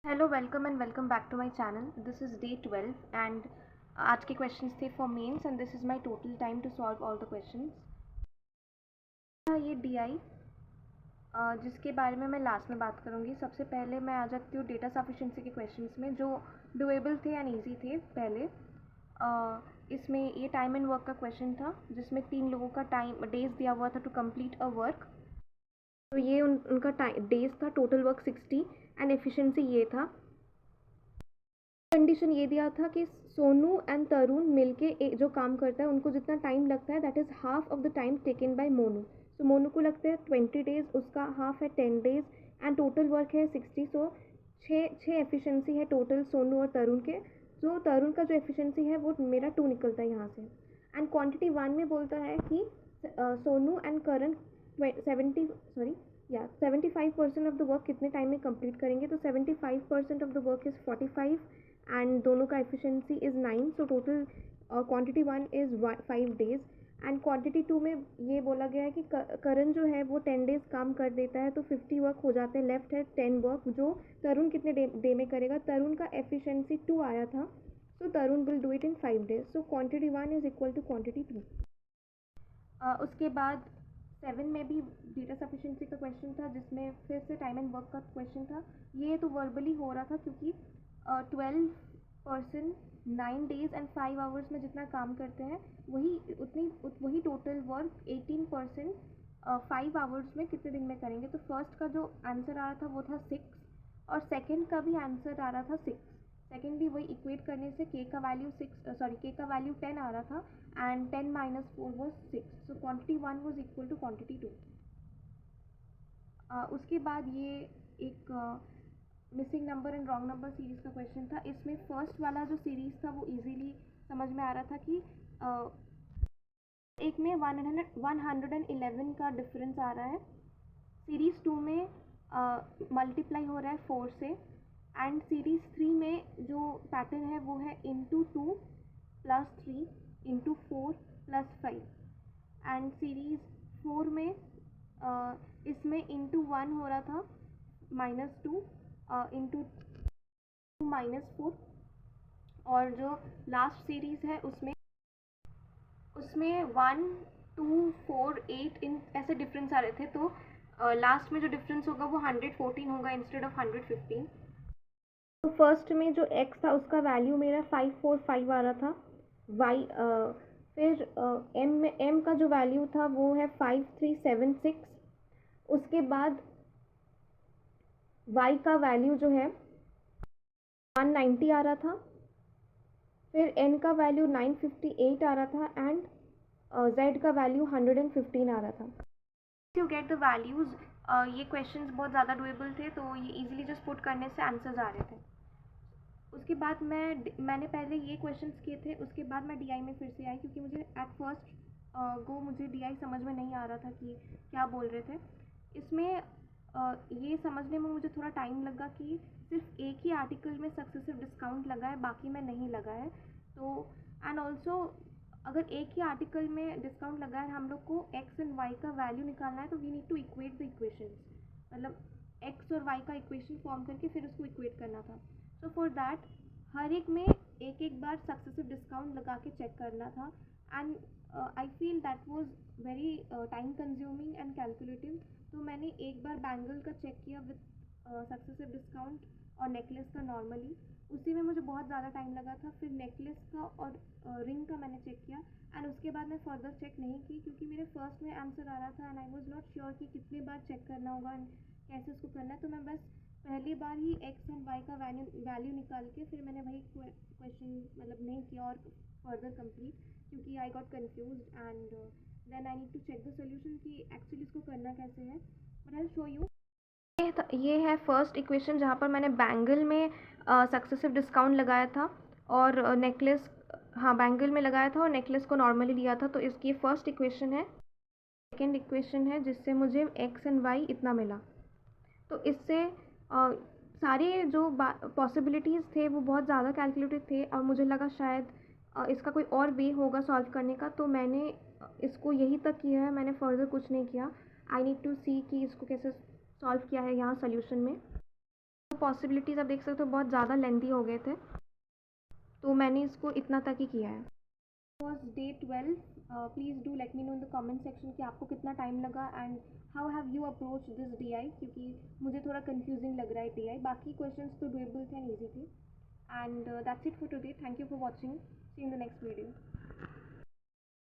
Hello welcome and welcome back to my channel. This is day 12 and आज के questions थे for mains and this is my total time to solve all the questions. ये DI जिसके बारे में मैं last में बात करूँगी। सबसे पहले मैं आ जाती हूँ डेटा सफिशिएंसी के क्वेश्चंस में जो डुएबल थे एंड ईजी थे। पहले इसमें ये टाइम एंड वर्क का क्वेश्चन था जिसमें 3 लोगों का टाइम डेज दिया हुआ था टू कंप्लीट अ वर्क। तो ये उनका टाइम डेज था, टोटल वर्क 60 एंड एफिशिएंसी ये था। कंडीशन ये दिया था कि सोनू एंड तरुण मिलके जो काम करता है उनको जितना टाइम लगता है that is half of the time taken by Monu. So Monu को लगते हैं 20 डेज, उसका हाफ है 10 डेज एंड टोटल वर्क है 60। सो छः एफिशिएंसी है टोटल सोनू और तरुण के। जो तरुण का जो एफिशिएंसी है वो मेरा 2 निकलता है यहाँ से। एंड क्वांटिटी 1 में बोलता है कि Sonu and Karan 75% of the work कितने टाइम में कंप्लीट करेंगे। तो 75% of the work is 45 and दोनों का efficiency is 9। So total quantity 1 is 5 days and quantity 2 में ये बोला गया है कि करण जो है वो 10 डेज काम कर देता है तो 50 वर्क हो जाते हैं, लेफ्ट है 10 वर्क जो तरुण कितने डे में करेगा। तरुण का एफिशिएंसी 2 आया था, so Tarun will do it in 5 days. So quantity 1 is equal to quantity 2। उसके बाद 7 में भी डेटा सफिशिएंसी का क्वेश्चन था जिसमें फिर से टाइम एंड वर्क का क्वेश्चन था। ये तो वर्बली हो रहा था क्योंकि 12 पर्सन 9 डेज एंड 5 आवर्स में जितना काम करते हैं वही टोटल वर्क 18% 5 आवर्स में कितने दिन में करेंगे। तो फर्स्ट का जो आंसर आ रहा था वो था 6 और सेकंड का भी आंसर आ रहा था 6। सेकंड भी वही इक्वेट करने से के का वैल्यू 10 आ रहा था and 10 minus 4 was 6। So quantity 1 was equal to quantity 2। उसके बाद ये एक missing number and wrong number series का क्वेश्चन था। इसमें फर्स्ट वाला जो सीरीज़ था वो इजीली समझ में आ रहा था कि एक में 111 का डिफरेंस आ रहा है, सीरीज़ 2 में मल्टीप्लाई हो रहा है 4 से एंड सीरीज़ 3 में जो पैटर्न है वो है into 2 plus 3 into 4 plus 5 and series 4 में इसमें इंटू 1 हो रहा था -2 इंटू -4 और जो लास्ट सीरीज़ है उसमें 1 2 4 8 इन ऐसे डिफरेंस आ रहे थे। तो लास्ट में जो डिफरेंस होगा वो 114 होगा इंस्टेड ऑफ 115। तो फर्स्ट में जो x था उसका वैल्यू मेरा 545 आ रहा था। y फिर m का जो वैल्यू था वो है 5376। उसके बाद y का वैल्यू जो है 190 आ रहा था। फिर n का वैल्यू 958 आ रहा था एंड z का वैल्यू 115 आ रहा था। You get the values. ये क्वेश्चंस बहुत ज़्यादा डुएबल थे तो ये इजीली जस्ट पुट करने से आंसर्स आ रहे थे। उसके बाद मैंने पहले ये क्वेश्चंस किए थे, उसके बाद मैं डीआई में फिर से आई क्योंकि मुझे एट फर्स्ट मुझे डीआई समझ में नहीं आ रहा था कि क्या बोल रहे थे। इसमें ये समझने में मुझे थोड़ा टाइम लगा कि सिर्फ एक ही आर्टिकल में सक्सेसिव डिस्काउंट लगा है, बाकी में नहीं लगा है। तो एंड ऑल्सो अगर एक ही आर्टिकल में डिस्काउंट लगा है हम लोग को एक्स एंड वाई का वैल्यू निकालना है तो we need to equate the equations, मतलब एक्स और वाई का इक्वेशन फॉर्म करके फिर उसको इक्वेट करना था। सो फॉर दैट हर एक में एक एक बार सक्सेसिव डिस्काउंट लगा के चेक करना था and I feel that was very time consuming and calculative. तो मैंने एक बार बैंगल का चेक किया विद सक्सेसिव डिस्काउंट और नेकलेस का नॉर्मली, उसी में मुझे बहुत ज़्यादा टाइम लगा था। फिर नेकलेस का और रिंग का मैंने चेक किया एंड उसके बाद मैं फर्दर चेक नहीं की क्योंकि मेरे फर्स्ट में आंसर आ रहा था and I was not sure कि कितने बार चेक करना होगा एंड कैसे उसको करना है। तो मैं बस पहली बार ही एक्स एंड वाई का वैल्यू निकाल के फिर मैंने वही क्वेश्चन मतलब नहीं किया और फर्दर कंप्लीट क्योंकि I got confused and then I need to check the solution कि एक्चुअली इसको करना कैसे है। But I show you. ये है फर्स्ट इक्वेशन जहाँ पर मैंने बैंगल में सक्सेसिव डिस्काउंट लगाया था और नेकलेस बैंगल में लगाया था और नेकलेस को नॉर्मली लिया था। तो इसकी फर्स्ट इक्वेशन है। सेकेंड इक्वेशन है जिससे मुझे एक्स एंड वाई इतना मिला। तो इससे सारे जो पॉसिबिलिटीज़ थे वो बहुत ज़्यादा कैलकुलेटेड थे और मुझे लगा शायद इसका कोई और वे होगा सॉल्व करने का, तो मैंने इसको यही तक किया है, मैंने फर्दर कुछ नहीं किया। आई नीड टू सी कि इसको कैसे सॉल्व किया है यहाँ सोल्यूशन में। पॉसिबिलिटीज़ आप देख सकते हो बहुत ज़्यादा लेंथी हो गए थे, तो मैंने इसको इतना तक ही किया है। Was day 12। Please do let me know in the comment section कि आपको कितना टाइम लगा and how have you approach this DI, क्योंकि मुझे थोड़ा कंफ्यूजिंग लग रहा है DI। बाकी क्वेश्चंस तो डुएबल थे एंड ईजी थे। And that's it for today. Thank you for watching. See in the next video.